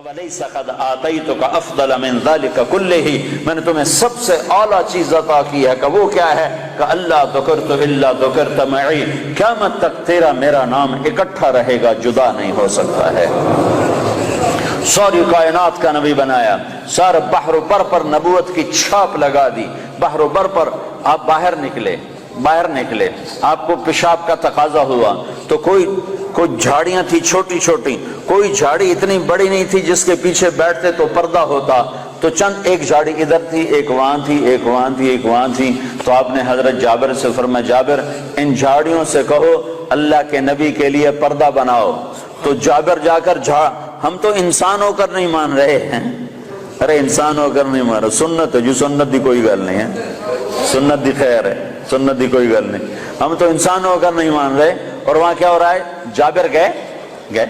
وَلَيْسَ قَدْ آتَيْتُكَ أَفْضَلَ مِنْ ذَلِكَ كُلِّهِ، میں نے تمہیں سب سے اعلیٰ چیز عطا کی ہے کہ وہ کیا ہے کہ اللہ ذکرت الا ذکرت معی، قیامت تک تیرا میرا نام اکٹھا رہے گا، جدا نہیں ہو سکتا ہے۔ ساری کائنات کا نبی بنایا، سارے بحر و بر پر نبوت کی چھاپ لگا دی۔ بحر و بر پر آپ باہر نکلے، آپ کو پیشاب کا تقاضا ہوا تو کوئی جھاڑیاں تھی چھوٹی چھوٹی، کوئی جھاڑی اتنی بڑی نہیں تھی جس کے پیچھے بیٹھتے تو پردہ ہوتا، تو چند ایک جھاڑی ادھر تھی، ایک وہاں تھی، ایک وہاں تھی، ایک وہاں تھی۔ تو آپ نے حضرت جابر سے فرمایا، جابر ان جھاڑیوں سے کہو اللہ کے نبی کے لیے پردہ بناؤ۔ تو جابر جا کر ہم تو انسان ہو کر نہیں مان رہے ہیں، ارے انسان ہو کر نہیں مان رہے، سنت ہے جو سنت دی کوئی گل نہیں ہے، سنت دی خیر ہے، سنت دی کوئی گل نہیں، ہم تو انسان ہو کر نہیں مان رہے۔ اور وہاں کیا ہو رہا ہے، جابر گئے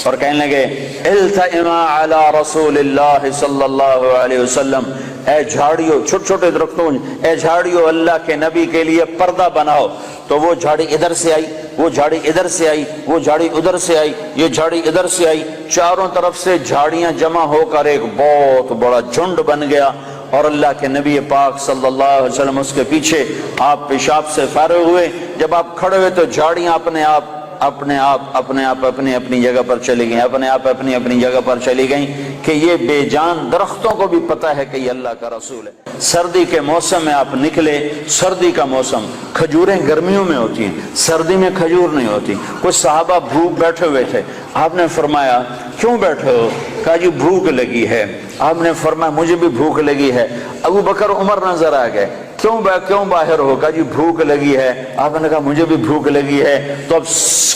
اور کہنے لگے التئما علی رسول اللہ صلی اللہ علیہ وسلم، اے جھاڑیوں، چھوٹے چھوٹے درختوں، اے جھاڑیوں اللہ کے نبی کے لیے پردہ بناؤ۔ تو وہ جھاڑی ادھر سے آئی، وہ جھاڑی ادھر سے آئی، وہ جھاڑی ادھر سے آئی، یہ جھاڑی ادھر سے آئی، چاروں طرف سے جھاڑیاں جمع ہو کر ایک بہت بڑا جھنڈ بن گیا۔ اور اللہ کے نبی پاک صلی اللہ علیہ وسلم اس کے پیچھے، آپ پیشاب سے فارغ ہوئے، جب آپ کھڑے ہوئے تو جھاڑیاں اپنے آپ اپنی اپنی جگہ پر چلی گئیں، اپنے آپ اپنی اپنی جگہ پر چلی گئیں، کہ یہ بے جان درختوں کو بھی پتہ ہے کہ یہ اللہ کا رسول ہے۔ سردی کے موسم میں آپ نکلے، سردی کا موسم، کھجوریں گرمیوں میں ہوتی ہیں، سردی میں کھجور نہیں ہوتی۔ کچھ صحابہ بھوک بیٹھے ہوئے تھے، آپ نے فرمایا کیوں بیٹھے ہو؟ کہا جی بھوک لگی ہے۔ آپ نے فرمایا مجھے بھی بھوک لگی ہے۔ ابو بکر عمر نظر آ گئے، کیوں باہر ہو؟ کہا جی بھوک لگی ہے۔ آپ نے کہا مجھے بھی بھوک لگی ہے۔ تو اب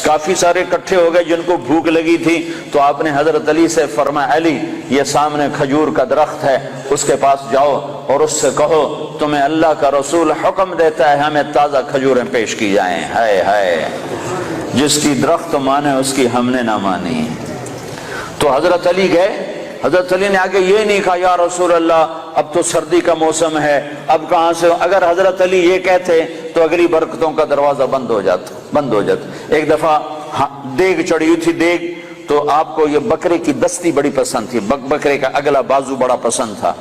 کافی سارے اکٹھے ہو گئے جن کو بھوک لگی تھی، تو آپ نے حضرت علی سے فرمایا علی یہ سامنے کھجور کا درخت ہے، اس کے پاس جاؤ اور اس سے کہو تمہیں اللہ کا رسول حکم دیتا ہے ہمیں تازہ کھجوریں پیش کی جائیں۔ ہائے ہائے، جس کی درخت مانے اس کی ہم نے نہ مانی۔ تو حضرت علی گئے، حضرت علی نے آگے یہ نہیں کہا یا رسول اللہ اب تو سردی کا موسم ہے، اب کہاں سے؟ اگر حضرت علی یہ کہتے تو اگلی برکتوں کا دروازہ بند ہو جاتا۔ ایک دفعہ دیگ چڑھی ہوئی تھی، دیگ تو آپ کو یہ بکرے کی دستی بڑی پسند تھی، بکرے کا اگلا بازو بڑا پسند تھا،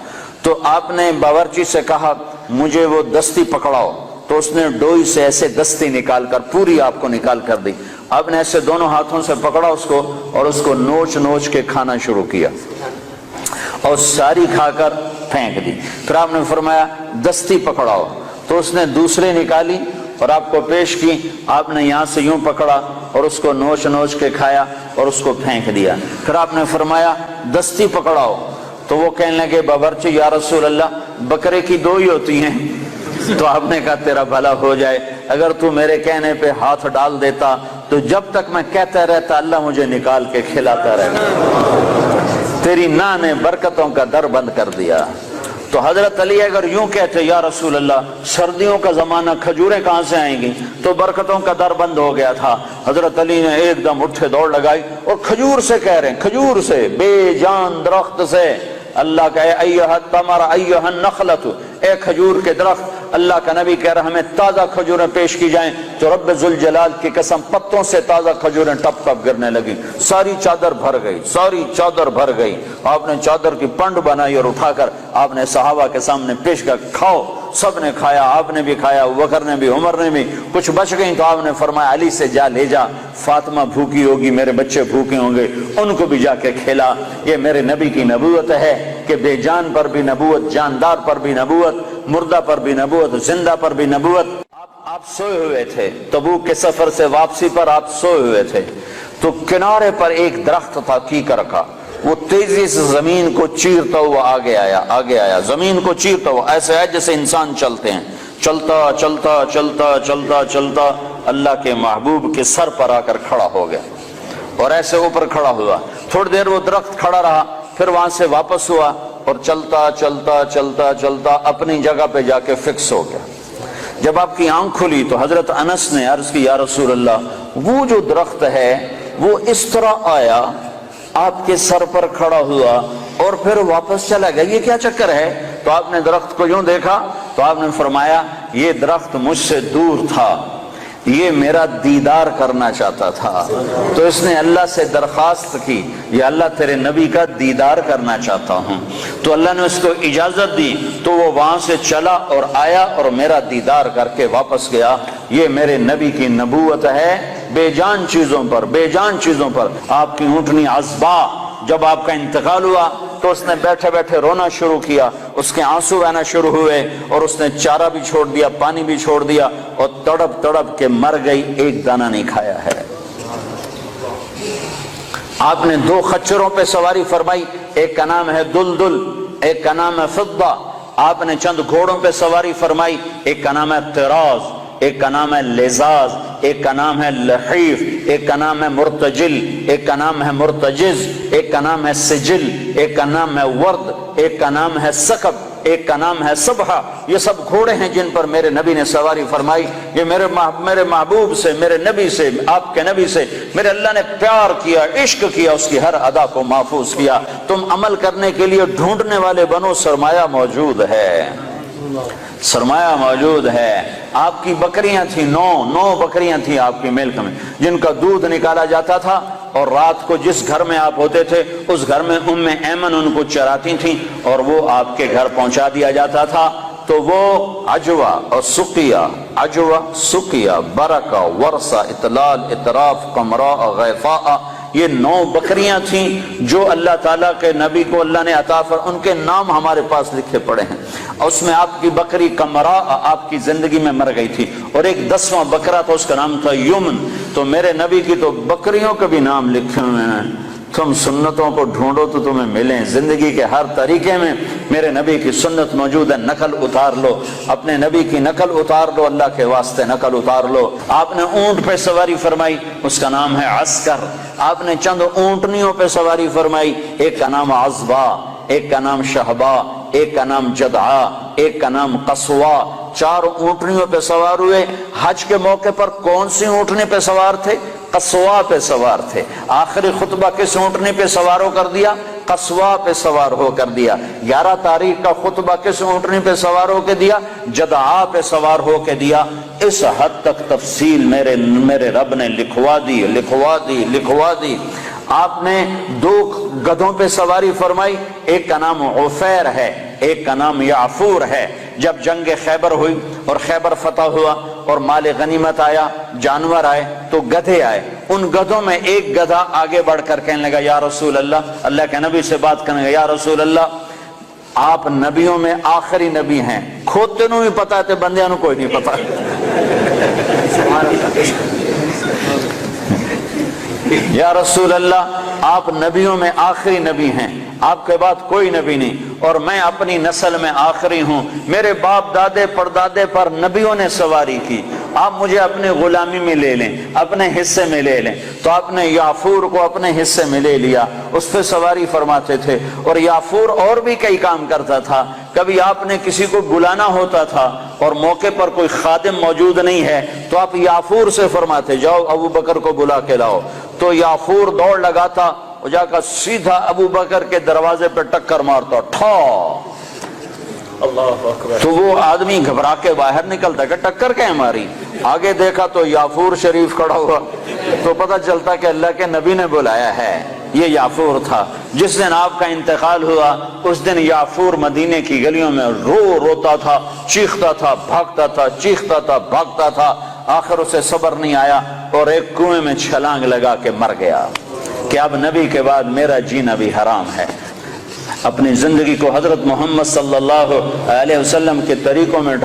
تو آپ نے باورچی سے کہا مجھے وہ دستی پکڑاؤ، تو اس نے ڈوئی سے ایسے دستی نکال کر پوری آپ کو نکال کر دی۔ آپ نے ایسے دونوں ہاتھوں سے پکڑا اس کو اور اس کو نوچ کے کھانا شروع کیا اور ساری کھا کر پھینک دی۔ پھر آپ نے فرمایا دستی پکڑاؤ، تو اس نے دوسرے نکالی اور آپ کو پیش کی۔ آپ نے یہاں سے یوں پکڑا اور اس کو نوچ کے کھایا اور اس کو پھینک دیا۔ پھر آپ نے فرمایا دستی پکڑاؤ، تو وہ کہنے لگے باورچی یا رسول اللہ بکرے کی دو ہی ہوتی ہیں۔ تو آپ نے کہا تیرا بھلا ہو جائے، اگر تو میرے کہنے پہ ہاتھ ڈال دیتا تو جب تک میں کہتا رہتا اللہ مجھے نکال کے کھلاتا رہتا۔ تیری نا نے برکتوں کا در بند کر دیا۔ تو حضرت علی اگر یوں کہتے یا رسول اللہ سردیوں کا زمانہ کھجوریں کہاں سے آئیں گی، تو برکتوں کا در بند ہو گیا تھا۔ حضرت علی نے ایک دم اٹھے دوڑ لگائی اور کھجور سے کہہ رہے ہیں، کھجور سے، بے جان درخت سے اللہ کا ایھا التمر ایھا النخلۃ، اے کھجور کے درخت، اللہ کا نبی کہہ رہا ہمیں تازہ کھجوریں پیش کی جائیں، تو رب ذوالجلال کی قسم پتوں سے تازہ کھجوریں ٹپ ٹپ گرنے لگی، ساری چادر بھر گئی۔ آپ نے چادر کی پنڈ بنائی اور اٹھا کر آپ نے صحابہ کے سامنے پیش کر، کھاؤ۔ سب نے کھایا، آپ نے بھی کھایا، ابوبکر نے بھی، عمر نے بھی۔ کچھ بچ گئیں تو آپ نے فرمایا علی سے جا لے جا، فاطمہ بھوکی ہوگی، میرے بچے بھوکے ہوں گے، ان کو بھی جا کے کھلا۔ یہ میرے نبی کی نبوت ہے کہ بے جان پر بھی نبوت، جاندار پر بھی نبوت، مردہ پر بھی نبوت، زندہ پر بھی نبوت۔ آپ سوئے ہوئے تھے، تبوک کے سفر سے واپسی پر آپ سوئے ہوئے تھے، تو کنارے پر ایک درخت تھا کیکر کا، وہ تیزی سے زمین کو چیرتا ہوا آگے آیا، زمین کو چیرتا ہوا، ایسے ہے جیسے انسان چلتے ہیں، چلتا اللہ کے محبوب کے سر پر آ کر کھڑا ہو گیا اور ایسے اوپر کھڑا ہوا۔ تھوڑی دیر وہ درخت کھڑا رہا، پھر وہاں سے واپس ہوا اور چلتا اپنی جگہ پہ جا کے فکس ہو گیا۔ جب آپ کی آنکھ کھلی تو حضرت انس نے عرض کی یا رسول اللہ وہ جو درخت ہے وہ اس طرح آیا، آپ کے سر پر کھڑا ہوا اور پھر واپس چلا گیا، یہ کیا چکر ہے؟ تو آپ نے درخت کو یوں دیکھا تو آپ نے فرمایا یہ درخت مجھ سے دور تھا، یہ میرا دیدار کرنا چاہتا تھا، تو اس نے اللہ سے درخواست کی یا اللہ تیرے نبی کا دیدار کرنا چاہتا ہوں، تو اللہ نے اس کو اجازت دی، تو وہ وہاں سے چلا اور آیا اور میرا دیدار کر کے واپس گیا۔ یہ میرے نبی کی نبوت ہے بے جان چیزوں پر، بے جان چیزوں پر۔ آپ کی اونٹنی عزبا جب آپ کا انتقال ہوا تو اس نے بیٹھے بیٹھے رونا شروع کیا، اس کے آنسو بہنا شروع ہوئے، اور اس نے چارہ بھی چھوڑ دیا، پانی بھی چھوڑ دیا، اور تڑپ تڑپ کے مر گئی، ایک دانہ نہیں کھایا ہے۔ آپ نے 2 خچروں پہ سواری فرمائی، ایک کا نام ہے دلدل، ایک کا نام ہے فضہ۔ آپ نے چند گھوڑوں پہ سواری فرمائی، ایک کا نام ہے طراز، ایک کا نام ہے لزاز، ایک کا نام ہے لحیف، ایک کا نام ہے مرتجل، ایک کا نام ہے مرتجز، ایک کا نام ہے سجل، ایک کا نام ہے ورد، ایک کا نام ہے سقب، ایک کا نام ہے صبحہ۔ یہ سب گھوڑے ہیں جن پر میرے نبی نے سواری فرمائی۔ یہ میرے محبوب سے، میرے نبی سے، آپ کے نبی سے میرے اللہ نے پیار کیا، عشق کیا، اس کی ہر ادا کو محفوظ کیا۔ تم عمل کرنے کے لیے ڈھونڈنے والے بنو، سرمایہ موجود ہے، سرمایہ موجود ہے۔ آپ کی بکریاں تھیں، 9 بکریاں تھیں آپ کی ملک میں، جن کا دودھ نکالا جاتا تھا، اور رات کو جس گھر میں آپ ہوتے تھے اس گھر میں ام ایمن ان کو چراتی تھیں، اور وہ آپ کے گھر پہنچا دیا جاتا تھا۔ تو وہ عجوہ اور سقیہ، عجوہ، سقیہ، برکہ، ورثہ، اطلال، اطراف، قمراء، غیفاء، یہ 9 بکریاں تھیں جو اللہ تعالیٰ کے نبی کو اللہ نے عطا فرمائی، ان کے نام ہمارے پاس لکھے پڑے ہیں۔ اس میں آپ کی بکری قمراء آپ کی زندگی میں مر گئی تھی، اور ایک 10واں بکرا تھا، اس کا نام تھا یمن۔ تو میرے نبی کی تو بکریوں کے بھی نام لکھے ہوئے ہیں۔ تم سنتوں کو ڈھونڈو تو تمہیں ملیں، زندگی کے ہر طریقے میں میرے نبی کی سنت موجود ہے۔ نقل اتار لو، اپنے نبی کی نقل اتار لو، اللہ کے واسطے نقل اتار لو۔ آپ نے اونٹ پہ سواری فرمائی، اس کا نام ہے عسکر۔ آپ نے چند اونٹنیوں پہ سواری فرمائی، ایک کا نام عزبا، ایک کا نام شہبا، ایک کا نام جدعا، ایک کا نام قصوا۔ 4 اونٹنیوں پہ سوار ہوئے۔ حج کے موقع پر کون سی اونٹنی پہ سوار تھے؟ قصوا پہ سوار تھے۔ آخری خطبہ کس اونٹنی پہ سوار ہو کر دیا؟ قصوا پہ سوار ہو کر دیا۔ 11 تاریخ کا خطبہ کس اونٹنی پہ سوار ہو کے دیا؟ جدعا پہ سوار ہو کے دیا۔ اس حد تک تفصیل میرے رب نے لکھوا دی۔ آپ نے 2 گدھوں پہ سواری فرمائی، ایک کا نام عفیر ہے، ایک کا نام یعفور ہے۔ جب جنگ خیبر ہوئی اور خیبر فتح ہوا اور مال غنیمت آیا، جانور آئے، تو گدھے آئے۔ ان گدھوں میں ایک گدھا آگے بڑھ کر کہنے لگا، یا رسول اللہ، اللہ کے نبی سے بات کرنے لگا، یا رسول اللہ، آپ نبیوں میں آخری نبی ہیں، کھوتے نو بھی پتا ہے، بندیاں نو کوئی نہیں پتا۔ یا رسول اللہ، آپ نبیوں میں آخری نبی ہیں، آپ کے بعد کوئی نبی نہیں، اور میں اپنی نسل میں آخری ہوں، میرے باپ دادے پردادے پر نبیوں نے سواری کی، آپ مجھے اپنے غلامی میں لے لیں، اپنے حصے میں لے لیں۔ تو آپ نے یافور کو اپنے حصے میں لے لیا، اس پہ سواری فرماتے تھے۔ اور یافور اور بھی کئی کام کرتا تھا۔ کبھی آپ نے کسی کو بلانا ہوتا تھا اور موقع پر کوئی خادم موجود نہیں ہے، تو آپ یافور سے فرماتے، جاؤ ابو بکر کو بلا کے لاؤ۔ تو یافور دوڑ لگاتا، وہ جا کر سیدھا ابو بکر کے دروازے پہ ٹکر مارتا، ٹھا۔ تو وہ آدمی گھبرا کے باہر نکلتا کہ ٹکر کیا ماری؟ آگے دیکھا تو یافور شریف کھڑا ہوا، تو پتہ چلتا کہ اللہ کے نبی نے بلایا ہے۔ یہ یافور تھا۔ جس دن آپ کا انتقال ہوا، اس دن یافور مدینے کی گلیوں میں روتا تھا، چیختا تھا، بھاگتا تھا، چیختا تھا، بھاگتا تھا۔ آخر اسے صبر نہیں آیا اور ایک کنویں میں چھلانگ لگا کے مر گیا کہ اب نبی کے بعد میرا جینا بھی حرام ہے۔ اپنی زندگی کو حضرت محمد صلی اللہ علیہ وسلم کے طریقوں میں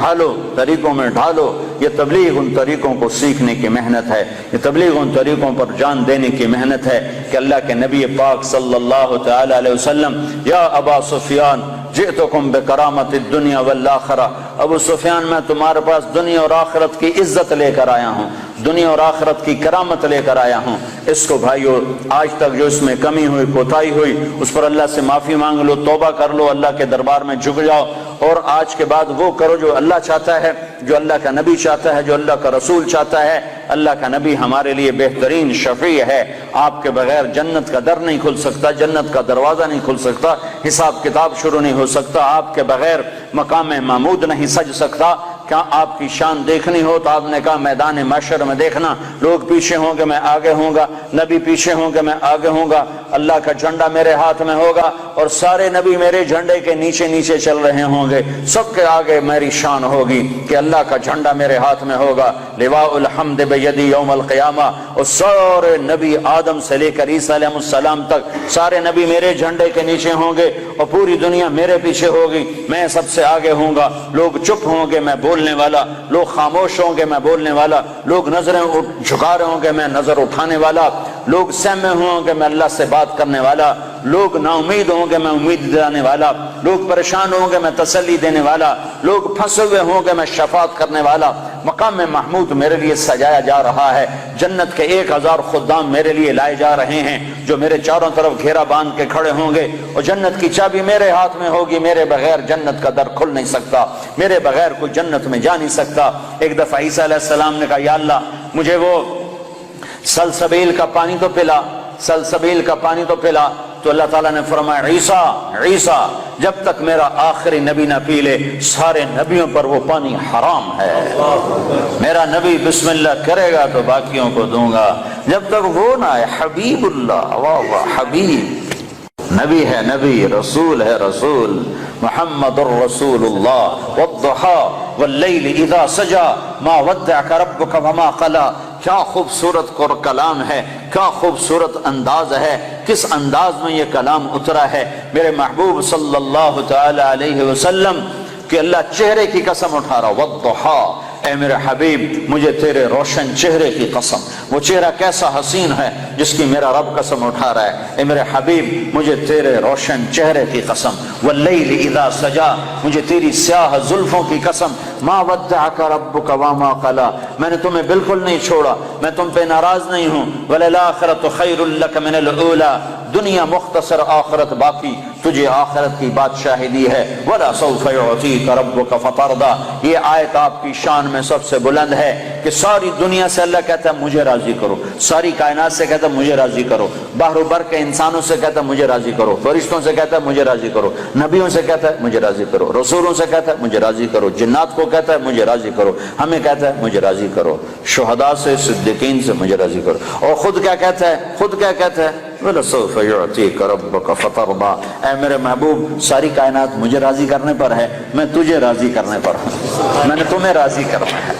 ڈھالو۔ یہ تبلیغ ان طریقوں کو سیکھنے کی محنت ہے، یہ تبلیغ ان طریقوں پر جان دینے کی محنت ہے کہ اللہ کے نبی پاک صلی اللہ تعالی علیہ وسلم، یا ابا سفیان جئتکم بکرامت الدنیا والآخرہ، ابو سفیان میں تمہارے پاس دنیا اور آخرت کی عزت لے کر آیا ہوں، دنیا اور آخرت کی کرامت لے کر آیا ہوں۔ اس کو بھائیو، آج تک جو اس میں کمی ہوئی، کوتاہی ہوئی، اس پر اللہ سے معافی مانگ لو، توبہ کر لو، اللہ کے دربار میں جھک جاؤ، اور آج کے بعد وہ کرو جو اللہ چاہتا ہے، جو اللہ کا نبی چاہتا ہے، جو اللہ کا رسول چاہتا ہے۔ اللہ کا نبی ہمارے لیے بہترین شفیع ہے۔ آپ کے بغیر جنت کا در نہیں کھل سکتا، جنت کا دروازہ نہیں کھل سکتا، حساب کتاب شروع نہیں ہو سکتا، آپ کے بغیر مقام محمود نہیں سج سکتا۔ کیا آپ کی شان دیکھنی ہو تو آپ نے کہا میدان محشر میں دیکھنا، لوگ پیچھے ہوں گے میں آگے ہوں گا، نبی پیچھے ہوں گے میں آگے ہوں گا، اللہ کا جھنڈا میرے ہاتھ میں ہوگا اور سارے نبی میرے جھنڈے کے نیچے نیچے چل رہے ہوں گے، سب کے آگے میری شان ہوگی کہ اللہ کا جھنڈا میرے ہاتھ میں ہوگا، لواء الحمد بیدی یوم القیامہ، اور سارے نبی آدم سے لے کر عیسیٰ علیہ السلام تک سارے نبی میرے جھنڈے کے نیچے ہوں گے اور پوری دنیا میرے پیچھے ہوگی، میں سب سے آگے ہوں گا، لوگ چپ ہوں گے میں بولنے والا، لوگ خاموش ہوں گے میں بولنے والا، لوگ نظریں جھکا رہے ہوں گے میں نظر اٹھانے والا، لوگ سہمے ہوں گے میں اللہ سے بات کرنے والا، لوگ نا امید ہوں گے میں امید دلانے والا، لوگ پریشان ہوں گے میں تسلی دینے والا، لوگ پھنسے ہوئے ہوں گے میں شفاعت کرنے والا۔ مقام محمود میرے لیے سجایا جا رہا ہے، جنت کے 1000 خدام میرے لیے لائے جا رہے ہیں جو میرے چاروں طرف گھیرا باندھ کے کھڑے ہوں گے، اور جنت کی چابی میرے ہاتھ میں ہوگی، میرے بغیر جنت کا در کھل نہیں سکتا، میرے بغیر کوئی جنت میں جا نہیں سکتا۔ ایک دفعہ عیسیٰ علیہ السلام نے کہا یا اللہ مجھے وہ سلسبیل کا پانی تو پلا، سلسبیل کا پانی تو پلا، تو اللہ تعالیٰ نے فرمایا عیسیٰ جب تک میرا آخری نبی نہ پی لے سارے نبیوں پر وہ پانی حرام ہے، میرا نبی بسم اللہ کرے گا تو باقیوں کو دوں گا، جب تک وہ نہ آئے۔ حبیب اللہ، واہ واہ، حبیب، نبی ہے نبی، رسول ہے رسول، محمد الرسول اللہ، والضحى واللیل اذا سجا ما ودعک ربک وما قلی۔ کیا خوبصورت کلام ہے، کیا خوبصورت انداز ہے، کس انداز میں یہ کلام اترا ہے میرے محبوب صلی اللہ تعالی علیہ وسلم کہ اللہ چہرے کی قسم اٹھا رہا، والضحى، اے میرے حبیب مجھے تیرے روشن چہرے کی قسم، وہ چہرہ کیسا حسین ہے جس کی میرا رب قسم اٹھا رہا ہے، اے میرے حبیب مجھے تیرے روشن چہرے کی قسم، واللیل اذا سجا، مجھے تیری سیاہ زلفوں کی قسم، ما ودعک ربک وما قلی، میں نے تمہیں بالکل نہیں چھوڑا، میں تم پہ ناراض نہیں ہوں، وللآخرۃ خیر لک من الاولی، دنیا مختصر آخرت باقی، تجھے آخرت کی بادشاہی دی ہے، وَلَا سَوْفَ يُعْطِيكَ رَبُّكَ فَتَرْضَىٰ۔ یہ آیت آپ کی شان میں سب سے بلند ہے کہ ساری دنیا سے اللہ کہتا ہے مجھے راضی کرو، ساری کائنات سے کہتا ہے مجھے راضی کرو، بحر و بر کے انسانوں سے کہتا ہے مجھے راضی کرو، فرشتوں سے کہتا ہے مجھے راضی کرو، نبیوں سے کہتا ہے مجھے راضی کرو، رسولوں سے کہتا ہے مجھے راضی کرو، جنات کو کہتا ہے مجھے راضی کرو، ہمیں کہتا ہے مجھے راضی کرو، شہداء سے، صدیقین سے مجھے راضی کرو، اور خود کیا کہتا ہے، خود کیا کہتا ہے، وَلَسَوْفَ يُعْطِيكَ رَبُّكَ فَتَرْضَىٰ۔ اے میرے محبوب ساری کائنات مجھے راضی کرنے پر ہے، میں تجھے راضی کرنے پر ہوں، میں نے تمہیں راضی کرنا ہے۔